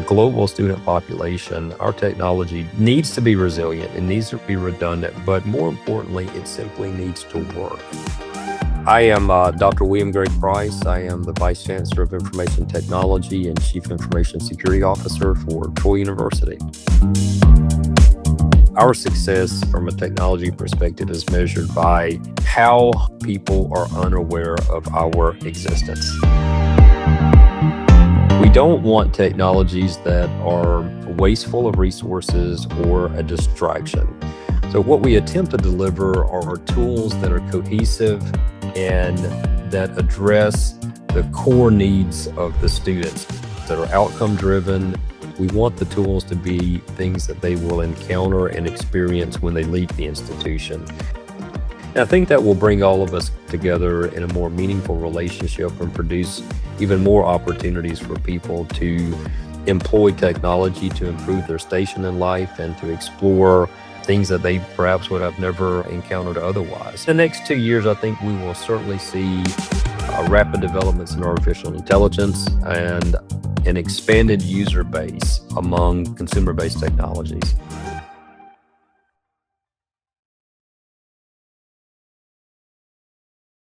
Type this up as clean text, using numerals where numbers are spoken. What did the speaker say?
the global student population, our technology needs to be resilient, it needs to be redundant, but more importantly, it simply needs to work. I am Dr. William Gregg Price. I am the Vice Chancellor of Information Technology and Chief Information Security Officer for Troy University. Our success from a technology perspective is measured by how people are unaware of our existence. We don't want technologies that are wasteful of resources or a distraction. So what we attempt to deliver are tools that are cohesive and that address the core needs of the students, that are outcome driven. We want the tools to be things that they will encounter and experience when they leave the institution. And I think that will bring all of us together in a more meaningful relationship and produce even more opportunities for people to employ technology to improve their station in life and to explore things that they perhaps would have never encountered otherwise. The next 2 years, I think we will certainly see rapid developments in artificial intelligence and an expanded user base among consumer-based technologies.